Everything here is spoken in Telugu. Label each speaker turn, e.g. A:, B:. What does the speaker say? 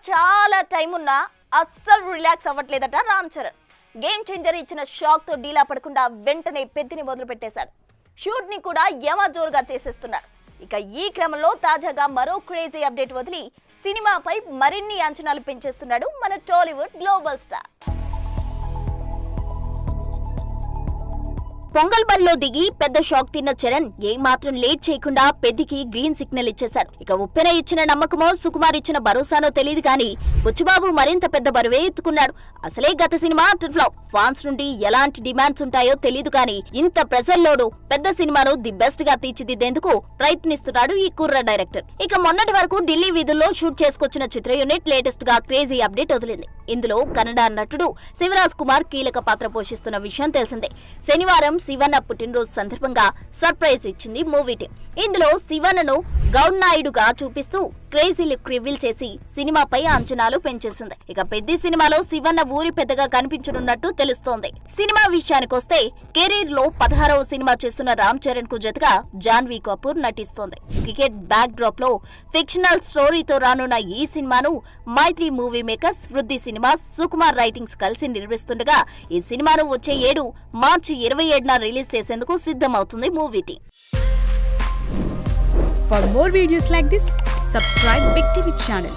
A: చాలా టైం ఉన్నా అస్సలు రిలాక్స్ అవ్వట్లేదట రామ్ చరణ్. గేమ్ చేంజర్ ఇచ్చిన షాక్ తో డీలా పడకుండా వెంటనే పెద్దిని మొదలు పెట్టేశాడు. షూట్ ని కూడా జోరుగా చేసేస్తున్నాడు. ఇక ఈ క్రమంలో తాజాగా మరో క్రేజీ అప్డేట్ వదిలి సినిమాపై మరిన్ని అంచనాలు పెంచేస్తున్నాడు మన టాలీవుడ్ గ్లోబల్ స్టార్. పొంగల్ బల్లో దిగి పెద్ద షాక్ తిన్న చరణ్ ఏమాత్రం లేట్ చేయకుండా పెద్దికి గ్రీన్ సిగ్నల్ ఇచ్చేశారు. ఇక ఉప్పెన ఇచ్చిన నమ్మకమో సుకుమార్ ఇచ్చిన భరోసానో తెలియదు కానీ బుచ్చిబాబు మరింత పెద్ద బరువే ఎత్తుకున్నాడు. అసలే గత సినిమా అటర్ ఫ్లాప్, ఫాన్స్ నుండి ఎలాంటి డిమాండ్స్ ఉంటాయో తెలియదు కానీ ఇంత ప్రెజర్ లోడు పెద్ద సినిమాను ది బెస్ట్ గా తీర్చిదిద్దేందుకు ప్రయత్నిస్తున్నాడు ఈ కుర్ర డైరెక్టర్. ఇక మొన్నటి వరకు ఢిల్లీ వీధుల్లో షూట్ చేసుకొచ్చిన చిత్ర యూనిట్ లేటెస్ట్ గా క్రేజీ అప్డేట్ వదిలింది. ఇందులో కన్నడ నటుడు శివరాజ్ కుమార్ కీలక పాత్ర పోషిస్తున్న విషయం తెలిసిందే. శనివారం శివన్న పుట్టినరోజు సందర్భంగా సర్ప్రైజ్ ఇచ్చింది మూవీ టీం. ఇందులో శివన్నను గౌడ్నాయుడుగా చూపిస్తూ క్రేజీ లుక్ రివీల్ చేసి సినిమాపై అంచనాలు పెంచేసింది. ఇక పెద్ద సినిమాలో శివన్న ఊరి పెద్దగా కనిపించనున్నట్టు తెలుస్తోంది. సినిమా విషయానికొస్తే కెరీర్ లో 16వ సినిమా చేస్తున్న రామ్ చరణ్ కు జతగా జాన్వీ కపూర్ నటిస్తోంది. క్రికెట్ బ్యాక్ డ్రాప్ లో ఫిక్షనల్ స్టోరీతో రానున్న ఈ సినిమాను మైత్రి మూవీ మేకర్స్, వృద్ధి సినిమా, సుకుమార్ రైటింగ్స్ కలిసి నిర్మిస్తుండగా ఈ సినిమాను వచ్చే ఏడు మార్చి 27న రిలీజ్ చేసేందుకు సిద్ధమవుతుంది movie team.
B: For more videos like this, subscribe Big TV channel.